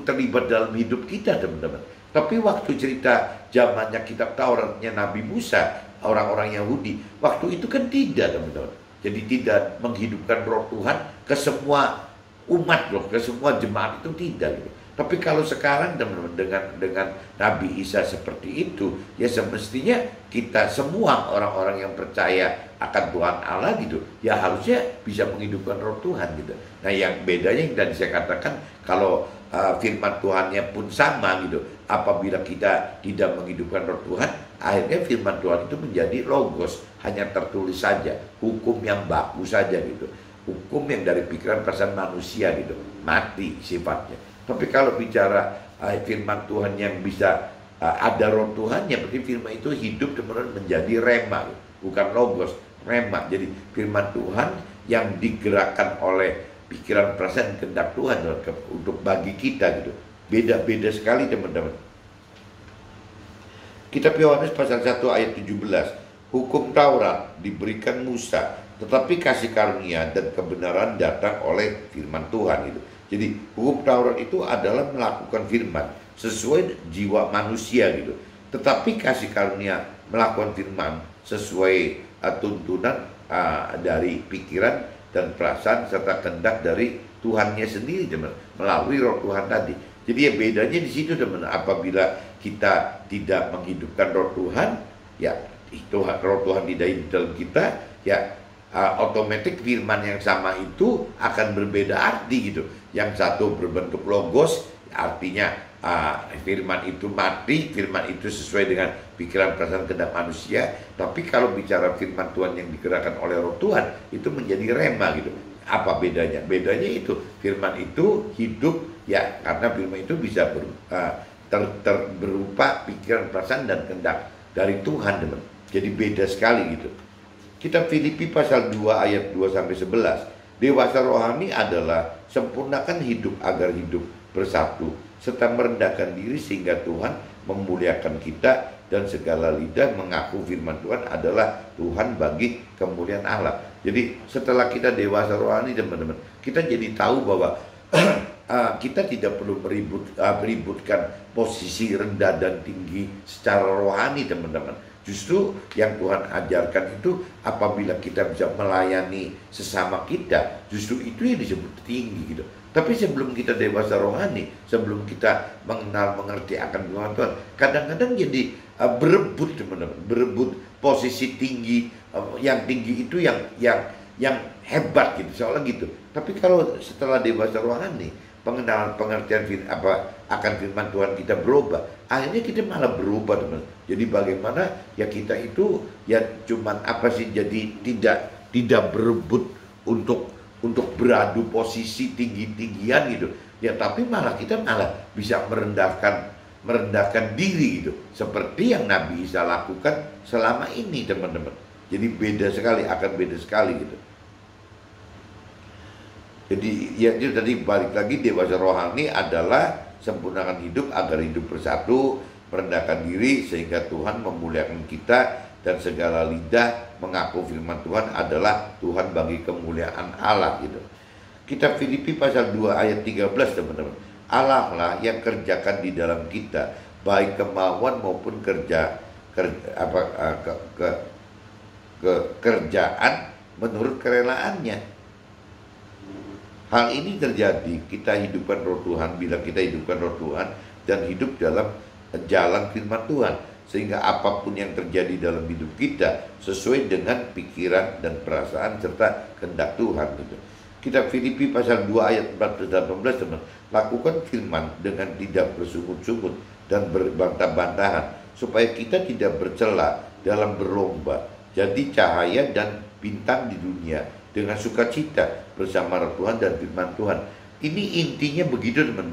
[SPEAKER 1] terlibat dalam hidup kita, teman-teman. Tapi waktu cerita zamannya kitab Tauratnya Nabi Musa, orang-orang Yahudi, waktu itu kan tidak, teman-teman. Jadi tidak menghidupkan roh Tuhan ke semua umat loh, ke semua jemaat itu tidak gitu. Tapi kalau sekarang, teman-teman, dengan Nabi Isa seperti itu, ya semestinya kita semua orang-orang yang percaya akan Tuhan Allah gitu, ya harusnya bisa menghidupkan roh Tuhan gitu. Nah, yang bedanya yang tadi saya katakan, kalau firman Tuhannya pun sama gitu, apabila kita tidak menghidupkan roh Tuhan, akhirnya firman Tuhan itu menjadi logos, hanya tertulis saja, hukum yang baku saja gitu, hukum yang dari pikiran perasaan manusia gitu, mati sifatnya. Tapi kalau bicara firman Tuhan yang bisa ada roh Tuhannya, berarti firman itu hidup teman-teman, menjadi rema, bukan logos, rema. Jadi firman Tuhan yang digerakkan oleh pikiran perasaan kehendak Tuhan untuk bagi kita gitu. Beda-beda sekali, teman-teman. Kitab Yohanes pasal 1 ayat 17. Hukum Taurat diberikan Musa, tetapi kasih karunia dan kebenaran datang oleh firman Tuhan gitu. Jadi hukum Taurat itu adalah melakukan firman sesuai jiwa manusia gitu. Tetapi kasih karunia melakukan firman sesuai tuntunan dari pikiran dan perasaan serta kehendak dari Tuhannya sendiri, teman, melalui Roh Tuhan tadi. Jadi ya bedanya di situ, teman. Apabila kita tidak menghidupkan Roh Tuhan, ya itu Roh Tuhan tidak hidup dalam kita, ya otomatis firman yang sama itu akan berbeda arti gitu. Yang satu berbentuk logos, artinya firman itu mati, firman itu sesuai dengan pikiran perasaan kehendak manusia. Tapi kalau bicara firman Tuhan yang digerakkan oleh Roh Tuhan, itu menjadi rema gitu. Apa bedanya? Bedanya itu firman itu hidup, ya, karena firman itu bisa berupa pikiran perasaan dan kehendak dari Tuhan, teman. Jadi beda sekali gitu. Kita Filipi pasal 2 ayat 2-11. Dewasa rohani adalah sempurnakan hidup agar hidup bersatu serta merendahkan diri sehingga Tuhan memuliakan kita dan segala lidah mengaku firman Tuhan adalah Tuhan bagi kemuliaan Allah. Jadi setelah kita dewasa rohani, teman-teman, kita jadi tahu bahwa kita tidak perlu meributkan posisi rendah dan tinggi secara rohani, teman-teman. Justru yang Tuhan ajarkan itu apabila kita bisa melayani sesama kita, justru itu yang disebut tinggi gitu. Tapi sebelum kita dewasa rohani, sebelum kita mengenal, mengerti akan firman Tuhan, kadang-kadang jadi berebut, teman-teman, berebut posisi tinggi, yang tinggi itu yang hebat gitu, seolah gitu. Tapi kalau setelah dewasa rohani, pengenalan, pengertian akan firman Tuhan kita berubah, akhirnya kita malah berubah, teman. Jadi bagaimana ya kita itu ya cuman jadi tidak berebut untuk beradu posisi tinggi-tinggian gitu. Ya tapi kita malah bisa merendahkan diri gitu. Seperti yang Nabi Isa lakukan selama ini, teman-teman. Jadi beda sekali, akan beda sekali gitu. Jadi ya itu tadi balik lagi, dewasa rohani adalah sempurnakan hidup agar hidup bersatu, merendahkan diri sehingga Tuhan memuliakan kita dan segala lidah mengaku firman Tuhan adalah Tuhan bagi kemuliaan Allah gitu. Kita Filipi pasal 2 ayat 13, teman-teman. Allah lah yang kerjakan di dalam kita baik kemauan maupun kerjaan menurut kerelaannya. Hal ini terjadi, kita hidupkan Roh Tuhan, bila kita hidupkan Roh Tuhan dan hidup dalam jalan firman Tuhan, sehingga apapun yang terjadi dalam hidup kita sesuai dengan pikiran dan perasaan serta kehendak Tuhan gitu. Kita Filipi pasal 2 ayat 14-18, teman. Lakukan firman dengan tidak bersungut-sungut dan berbantah-bantahan, supaya kita tidak bercela dalam berlomba, jadi cahaya dan bintang di dunia dengan sukacita bersama Roh Tuhan dan firman Tuhan. Ini intinya begitu, teman.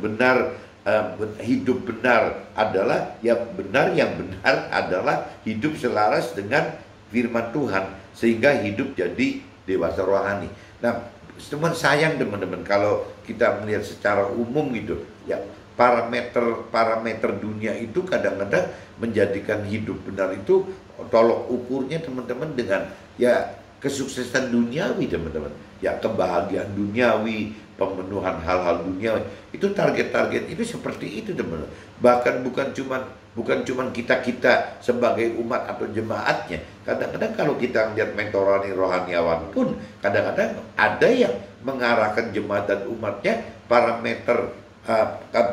[SPEAKER 1] Hidup benar adalah yang benar adalah hidup selaras dengan firman Tuhan sehingga hidup jadi dewasa rohani. Nah, teman, sayang teman-teman kalau kita melihat secara umum gitu, ya parameter dunia itu kadang-kadang menjadikan hidup benar itu tolok ukurnya, teman-teman, dengan ya kesuksesan duniawi, teman-teman. Ya kebahagiaan duniawi, pemenuhan hal-hal duniawi. Itu target-target itu seperti itu, teman-teman. Bahkan bukan cuman kita sebagai umat atau jemaatnya. Kadang-kadang kalau kita melihat mentorani rohaniawan pun kadang-kadang ada yang mengarahkan jemaat dan umatnya parameter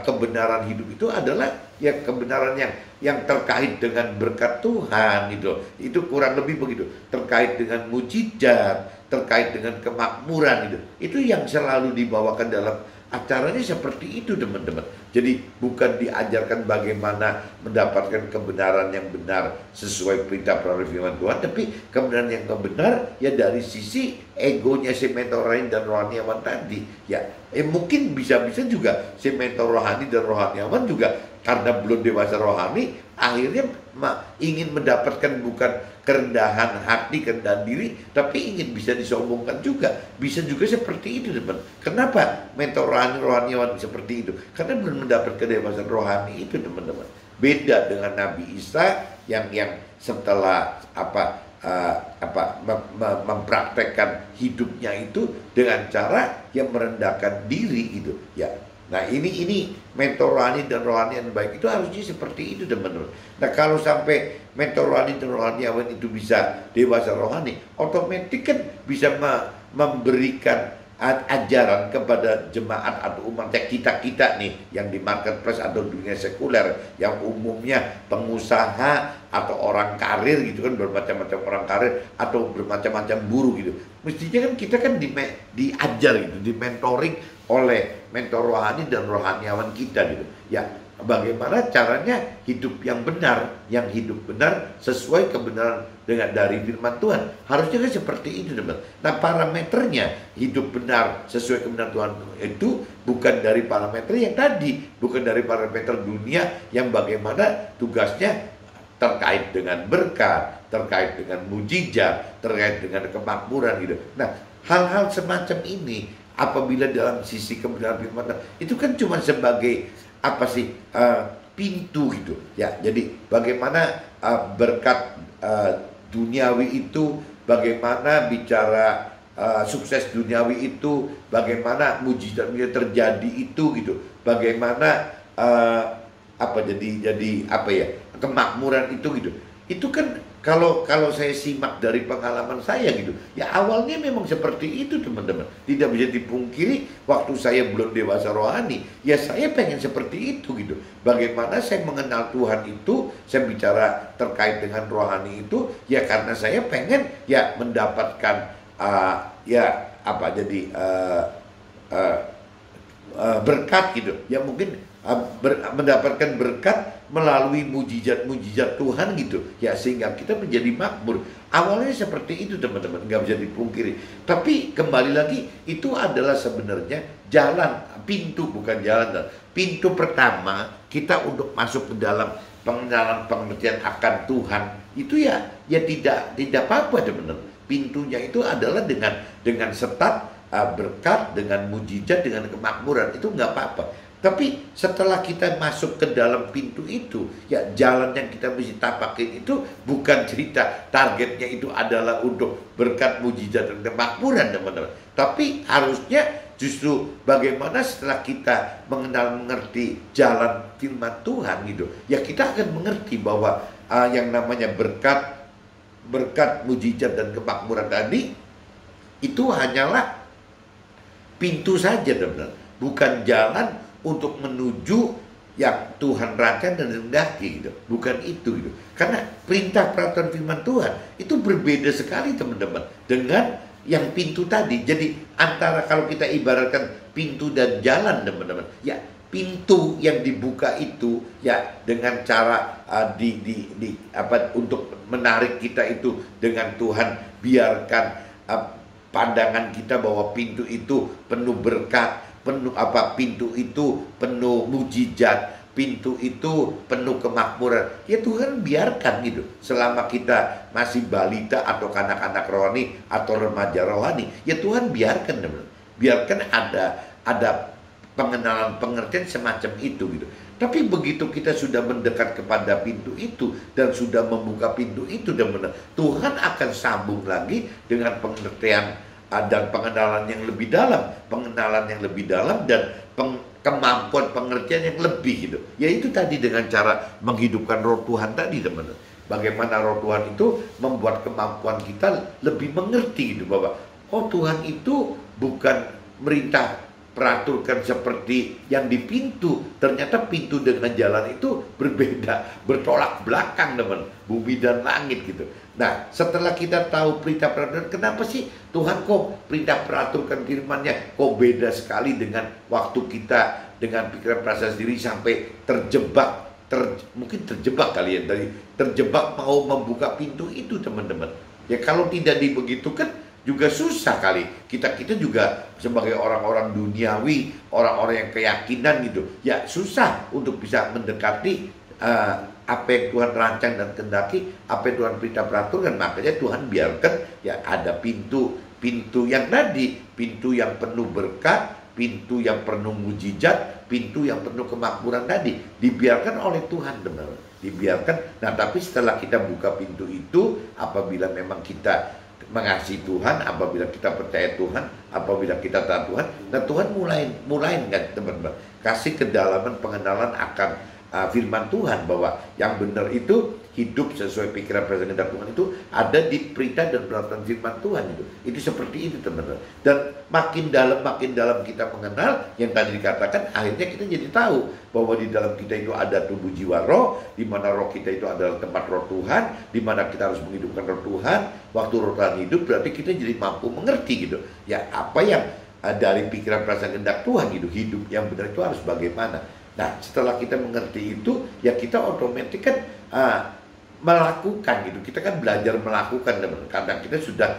[SPEAKER 1] kebenaran hidup itu adalah ya kebenaran yang terkait dengan berkat Tuhan gitu. Itu kurang lebih begitu, terkait dengan mujizat, terkait dengan kemakmuran gitu. Itu yang selalu dibawakan dalam acaranya seperti itu, teman-teman. Jadi bukan diajarkan bagaimana mendapatkan kebenaran yang benar sesuai perintah perintah firman Tuhan, tapi kebenaran yang benar ya dari sisi egonya si mentor rohani dan rohaniawan tadi. Ya, mungkin bisa-bisa juga si mentor rohani dan rohaniawan juga karena belum dewasa rohani, akhirnya ingin mendapatkan bukan kerendahan hati, kerendahan diri, tapi ingin bisa disombongkan juga. Bisa juga seperti itu, teman. Kenapa mentor rohaniawan seperti itu? Karena belum mendapat kedewasaan rohani itu, teman-teman. Beda dengan Nabi Isa yang setelah mempraktekkan hidupnya itu dengan cara yang merendahkan diri gitu ya. Nah ini mentor rohani dan rohani yang baik itu harusnya seperti itu teman-teman. Nah kalau sampai mentor rohani dan rohaniawan itu bisa dewasa rohani, otomatis kan bisa memberikan ajaran kepada jemaat atau umat kita nih yang di marketplace atau dunia sekuler yang umumnya pengusaha atau orang karir gitu kan, bermacam-macam orang karir atau bermacam-macam buruh gitu. Mestinya kan kita kan diajar gitu, di mentoring oleh mentor rohani dan rohaniawan kita gitu. Ya, bagaimana caranya hidup yang benar sesuai kebenaran dengan dari firman Tuhan. Harusnya kan seperti itu teman. Nah parameternya hidup benar sesuai kebenaran Tuhan itu bukan dari parameter yang tadi, bukan dari parameter dunia yang bagaimana tugasnya terkait dengan berkat, terkait dengan mujizat, terkait dengan kemakmuran gitu. Nah hal-hal semacam ini apabila dalam sisi kebenaran firman Tuhan itu kan cuma sebagai pintu gitu ya. Jadi bagaimana berkat duniawi itu, bagaimana bicara sukses duniawi itu, bagaimana mujizat terjadi itu gitu, bagaimana kemakmuran itu gitu. Itu kan kalau saya simak dari pengalaman saya gitu, ya awalnya memang seperti itu teman-teman. Tidak bisa dipungkiri waktu saya belum dewasa rohani, ya saya pengen seperti itu gitu. Bagaimana saya mengenal Tuhan itu, saya bicara terkait dengan rohani itu, ya karena saya pengen ya mendapatkan berkat gitu. Ya mungkin mendapatkan berkat melalui mujizat Tuhan gitu ya, sehingga kita menjadi makmur. Awalnya seperti itu teman-teman, nggak bisa dipungkiri. Tapi kembali lagi itu adalah sebenarnya jalan, pintu bukan jalan. Pintu pertama kita untuk masuk ke dalam pengenalan pengertian akan Tuhan itu ya tidak apa-apa teman-teman. Pintunya itu adalah dengan setat berkat, dengan mujizat, dengan kemakmuran, itu nggak apa-apa. Tapi setelah kita masuk ke dalam pintu itu, ya jalan yang kita mesti tapakin itu bukan cerita targetnya itu adalah untuk berkat mujizat dan kemakmuran teman-teman. Tapi harusnya justru bagaimana setelah kita mengerti jalan firman Tuhan gitu, ya kita akan mengerti bahwa yang namanya berkat mujizat dan kemakmuran tadi itu hanyalah pintu saja teman-teman, bukan jalan untuk menuju yang Tuhan rancang dan hendaki gitu. Bukan itu gitu. Karena perintah peraturan firman Tuhan itu berbeda sekali teman-teman dengan yang pintu tadi. Jadi antara kalau kita ibaratkan pintu dan jalan teman-teman, ya pintu yang dibuka itu ya dengan cara untuk menarik kita itu dengan Tuhan biarkan pandangan kita bahwa pintu itu penuh berkat, pintu itu penuh mujizat, pintu itu penuh kemakmuran. Ya Tuhan biarkan gitu. Selama kita masih balita atau kanak-kanak rohani atau remaja rohani, ya Tuhan biarkan teman. Biarkan ada pengenalan pengertian semacam itu gitu. Tapi begitu kita sudah mendekat kepada pintu itu dan sudah membuka pintu itu teman, Tuhan akan sambung lagi dengan pengertian dan pengenalan yang lebih dalam, dan kemampuan pengertian yang lebih gitu. Yaitu tadi dengan cara menghidupkan roh Tuhan tadi teman-teman. Bagaimana roh Tuhan itu membuat kemampuan kita lebih mengerti gitu, bahwa oh Tuhan itu bukan merintah peraturkan seperti yang di pintu. Ternyata pintu dengan jalan itu berbeda, bertolak belakang teman, bumi dan langit gitu. Nah setelah kita tahu perintah peraturan, kenapa sih Tuhan kok perintah peraturkan firman-Nya kok beda sekali dengan waktu kita dengan pikiran perasaan sendiri sampai mungkin terjebak kalian tadi, terjebak mau membuka pintu itu teman-teman. Ya kalau tidak dibegitukan juga susah kali. Kita juga sebagai orang-orang duniawi, orang-orang yang keyakinan gitu, ya susah untuk bisa mendekati apa yang Tuhan rancang dan kehendaki, apa yang Tuhan perintah peraturkan. Makanya Tuhan biarkan ya ada pintu yang tadi, pintu yang penuh berkat, pintu yang penuh mujizat, pintu yang penuh kemakmuran tadi dibiarkan oleh Tuhan teman. dibiarkan. Nah, tapi setelah kita buka pintu itu, apabila memang kita mengasihi Tuhan, apabila kita percaya Tuhan, apabila kita taat Tuhan, dan Tuhan mulai kan teman-teman, kasih kedalaman pengenalan akan firman Tuhan, bahwa yang benar itu hidup sesuai pikiran perasaan kehendak Tuhan itu ada di perintah dan peraturan firman Tuhan itu seperti itu teman-teman. Dan makin dalam kita mengenal yang tadi dikatakan, akhirnya kita jadi tahu bahwa di dalam kita itu ada tubuh jiwa roh, di mana roh kita itu adalah tempat roh Tuhan, di mana kita harus menghidupkan roh Tuhan. Waktu roh Tuhan hidup berarti kita jadi mampu mengerti gitu ya, apa yang dari pikiran perasaan kehendak Tuhan gitu, hidup yang benar itu harus bagaimana. Nah, setelah kita mengerti itu, ya kita otomatis kan melakukan gitu. Kita kan belajar melakukan, teman. Karena kita sudah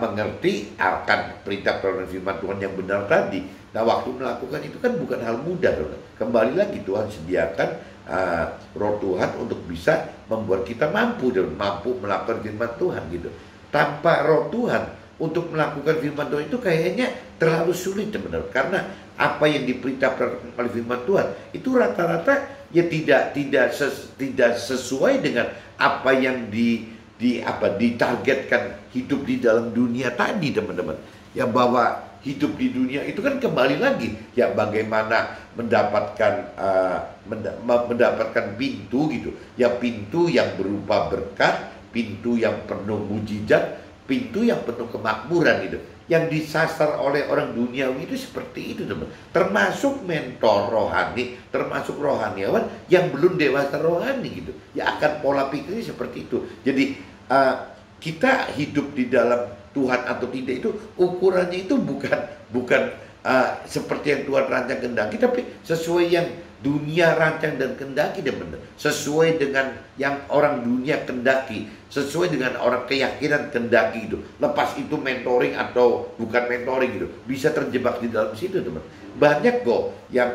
[SPEAKER 1] mengerti akan perintah peraturan firman Tuhan yang benar tadi. Nah, waktu melakukan itu kan bukan hal mudah, teman. Kembali lagi Tuhan sediakan roh Tuhan untuk bisa membuat kita mampu melakukan firman Tuhan gitu. Tanpa roh Tuhan untuk melakukan firman Tuhan itu kayaknya terlalu sulit, teman. Karena apa yang diperintahkan oleh firman Tuhan itu rata-rata ya tidak sesuai dengan apa yang ditargetkan hidup di dalam dunia tadi, teman-teman. Ya, bahwa hidup di dunia itu kan kembali lagi ya bagaimana mendapatkan pintu gitu. Ya, pintu yang berupa berkat, pintu yang penuh mujizat, pintu yang penuh kemakmuran gitu. Yang disasar oleh orang duniawi itu seperti itu, teman. Termasuk mentor rohani, termasuk rohaniawan yang belum dewasa rohani gitu. Ya, akan pola pikirnya seperti itu. Jadi kita hidup di dalam Tuhan atau tidak itu ukurannya itu bukan seperti yang Tuhan rancang kehendaki, tapi sesuai yang dunia rancang dan kehendaki, dan benar. Sesuai dengan yang orang dunia kehendaki, sesuai dengan orang keyakinan kehendaki itu. Lepas itu mentoring atau bukan mentoring gitu, bisa terjebak di dalam situ, teman. Banyak kok yang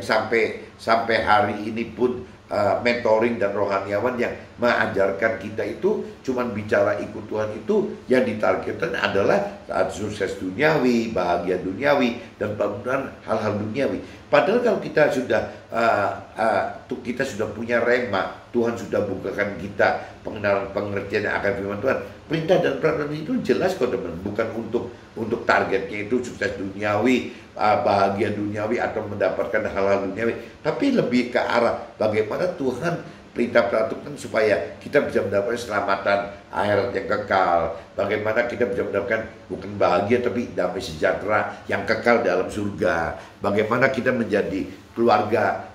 [SPEAKER 1] sampai hari ini pun mentoring dan rohaniawan yang mengajarkan kita itu cuman bicara ikut Tuhan itu yang ditargetkan adalah sukses duniawi, bahagia duniawi, dan bangunan hal-hal duniawi. Padahal kalau kita sudah punya rema, Tuhan sudah bukakan kita pengenalan pengertian yang akan firman Tuhan. Perintah dan peraturan itu jelas kok, teman. Bukan untuk targetnya itu sukses duniawi, bahagia duniawi, atau mendapatkan hal-hal duniawi, tapi lebih ke arah bagaimana Tuhan perintah peraturan supaya kita bisa mendapatkan keselamatan akhirat yang kekal. Bagaimana kita bisa mendapatkan bukan bahagia tapi damai sejahtera yang kekal dalam surga. Bagaimana kita menjadi keluarga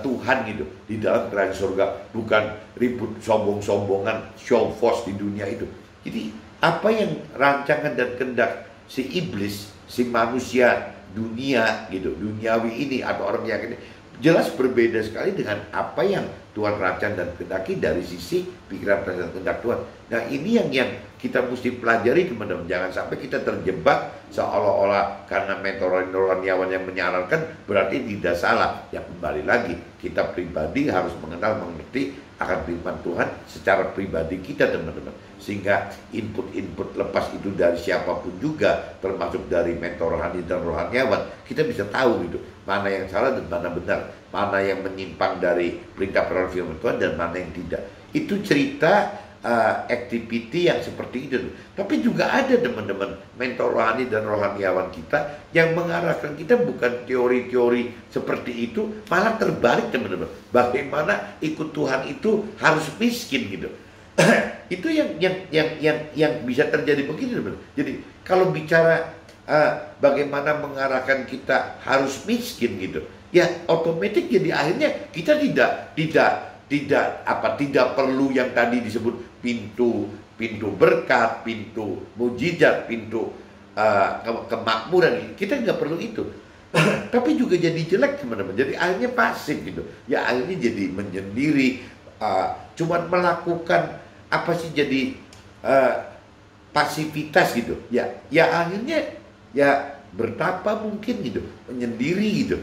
[SPEAKER 1] Tuhan gitu di dalam kerajaan surga, bukan ribut sombong-sombongan, show force di dunia itu. Jadi apa yang rancangan dan kehendak si iblis, si manusia dunia gitu, duniawi ini atau orang yang ini, jelas berbeda sekali dengan apa yang Tuhan rancang dan kehendaki dari sisi pikiran dan kehendak Tuhan. Nah, ini yang kita mesti pelajari, teman-teman. Jangan sampai kita terjebak seolah-olah karena mentor rohaniawan yang menyarankan berarti tidak salah. Ya, kembali lagi kita pribadi harus mengerti akan firman Tuhan secara pribadi kita, teman-teman. Sehingga input lepas itu dari siapapun juga, termasuk dari mentor rohani dan rohaniawan, kita bisa tahu gitu mana yang salah dan mana benar, mana yang menyimpang dari perintah peraturan firman Tuhan dan mana yang tidak. Itu cerita activity yang seperti itu. Tapi juga ada, teman-teman, mentor rohani dan rohaniawan kita yang mengarahkan kita bukan teori-teori seperti itu, malah terbalik, teman-teman. Bagaimana ikut Tuhan itu harus miskin gitu. Itu yang bisa terjadi begitu, teman-teman. Jadi kalau bicara bagaimana mengarahkan kita harus miskin gitu, ya otomatis jadi akhirnya kita tidak perlu yang tadi disebut pintu berkat, pintu mujizat, pintu kemakmuran. Kita nggak perlu itu. Tapi juga jadi jelek, teman-teman. Jadi akhirnya pasif gitu. Ya akhirnya jadi menyendiri, cuman melakukan apa sih, jadi pasivitas gitu. Ya akhirnya ya bertapa mungkin gitu, menyendiri gitu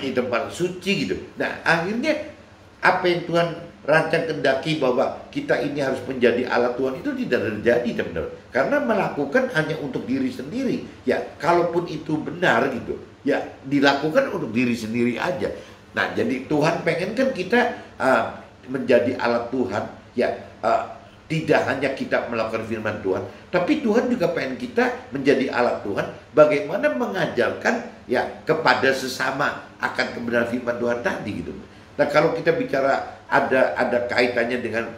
[SPEAKER 1] di tempat suci gitu. Nah, akhirnya apa yang Tuhan rancang kehendaki bahwa kita ini harus menjadi alat Tuhan itu tidak terjadi, teman-teman. Karena melakukan hanya untuk diri sendiri. Ya, kalaupun itu benar gitu, ya dilakukan untuk diri sendiri aja. Nah, jadi Tuhan pengen kan kita menjadi alat Tuhan, ya tidak hanya kita melakukan firman Tuhan, tapi Tuhan juga pengen kita menjadi alat Tuhan. Bagaimana mengajarkan ya kepada sesama akan kebenaran firman Tuhan tadi gitu. Nah kalau kita bicara ada kaitannya dengan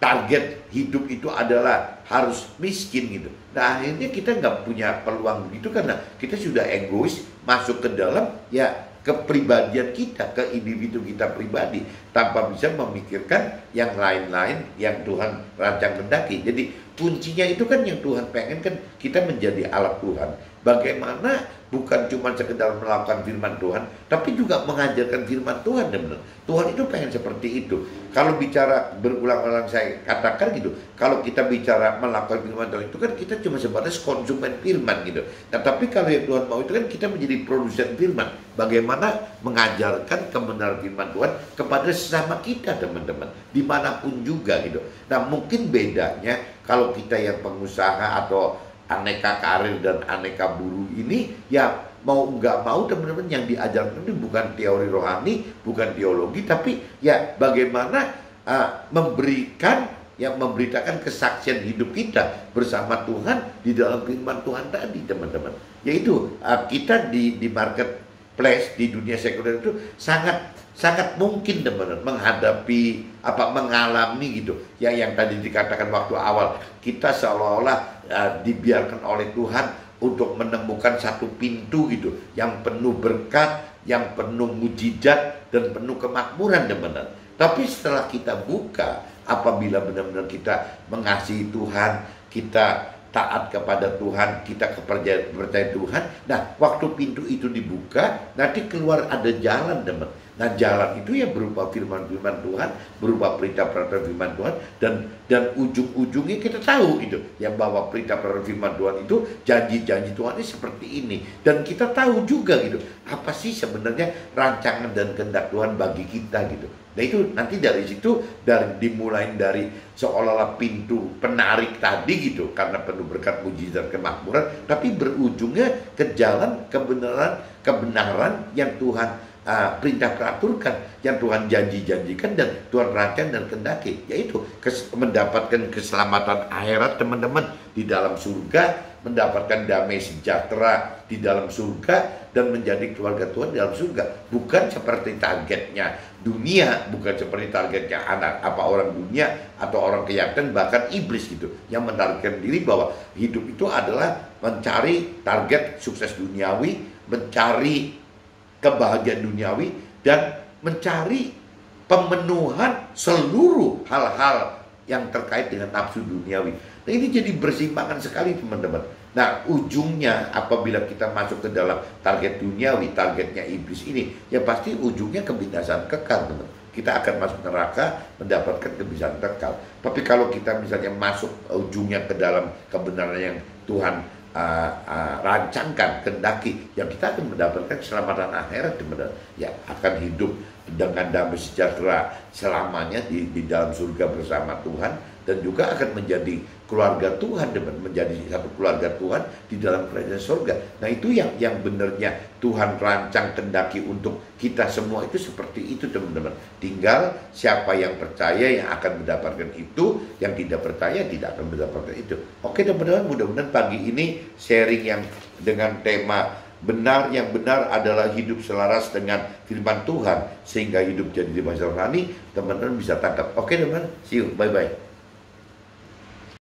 [SPEAKER 1] target hidup itu adalah harus miskin gitu. Nah akhirnya kita nggak punya peluang begitu karena kita sudah egois masuk ke dalam ya kepribadian kita, ke individu kita pribadi tanpa bisa memikirkan yang lain-lain yang Tuhan rancang mendaki. Jadi kuncinya itu kan yang Tuhan pengen kan kita menjadi alat Tuhan. Bagaimana bukan cuma sekedar melakukan firman Tuhan, tapi juga mengajarkan firman Tuhan. Benar. Tuhan itu pengen seperti itu. Kalau bicara berulang-ulang saya katakan gitu, kalau kita bicara melakukan firman Tuhan itu kan kita cuma sebatas konsumen firman gitu. Nah, tapi kalau yang Tuhan mau itu kan kita menjadi produsen firman. Bagaimana mengajarkan kebenaran firman Tuhan kepada sesama kita teman-teman, dimanapun juga gitu. Nah mungkin bedanya kalau kita yang pengusaha atau aneka karir dan aneka buruh ini ya mau nggak mau teman-teman yang diajarkan itu bukan teori rohani, bukan teologi, tapi ya bagaimana memberitakan kesaksian hidup kita bersama Tuhan di dalam firman Tuhan tadi teman-teman. Yaitu kita di marketplace di dunia sekuler itu sangat mungkin teman-teman menghadapi mengalami gitu ya yang tadi dikatakan waktu awal, kita seolah-olah dibiarkan oleh Tuhan untuk menemukan satu pintu gitu yang penuh berkat, yang penuh mujizat dan penuh kemakmuran teman-teman. Tapi setelah kita buka, apabila benar-benar kita mengasihi Tuhan, kita taat kepada Tuhan, kita percaya Tuhan, nah waktu pintu itu dibuka, nanti keluar ada jalan teman. Nah jalan itu ya berupa firman-firman Tuhan, berupa perintah-perintah firman Tuhan, dan ujung-ujungnya kita tahu gitu, yang bahwa perintah-perintah firman Tuhan itu janji-janji Tuhan ini seperti ini, dan kita tahu juga gitu apa sih sebenarnya rancangan dan kehendak Tuhan bagi kita gitu. Nah itu nanti dari situ dimulai dari seolah-olah pintu penarik tadi gitu karena penuh berkat mujizat kemakmuran, tapi berujungnya ke jalan kebenaran yang Tuhan perintah peraturkan, yang Tuhan janji-janjikan dan Tuhan rancang dan kehendaki, yaitu mendapatkan keselamatan akhirat teman-teman di dalam surga, mendapatkan damai sejahtera di dalam surga, dan menjadi keluarga Tuhan di dalam surga. Bukan seperti targetnya dunia, bukan seperti targetnya orang dunia atau orang keyakinan, bahkan iblis gitu, yang menargetkan diri bahwa hidup itu adalah mencari target sukses duniawi, mencari kebahagiaan duniawi, dan mencari pemenuhan seluruh hal-hal yang terkait dengan nafsu duniawi. Nah ini jadi bersimpangan sekali teman-teman. Nah ujungnya apabila kita masuk ke dalam target duniawi, targetnya iblis ini, ya pasti ujungnya kebinasaan kekal teman. Kita akan masuk neraka mendapatkan kebinasaan kekal. Tapi kalau kita misalnya masuk ujungnya ke dalam kebenaran yang Tuhan rancangkan, kendaki, yang kita akan mendapatkan keselamatan akhirat teman-teman, ya akan hidup dengan damai sejahtera selamanya di dalam surga bersama Tuhan, dan juga akan menjadi keluarga Tuhan, menjadi satu keluarga Tuhan di dalam kerajaan surga. Nah itu yang benarnya Tuhan rancang kendaki untuk kita semua itu seperti itu teman-teman. Tinggal siapa yang percaya yang akan mendapatkan itu, yang tidak percaya tidak akan mendapatkan itu. Oke teman-teman, mudah-mudahan pagi ini sharing yang dengan tema yang benar adalah hidup selaras dengan firman Tuhan, sehingga hidup jadi dimensi rohani, teman-teman bisa tangkap. Oke teman-teman, see you, bye-bye.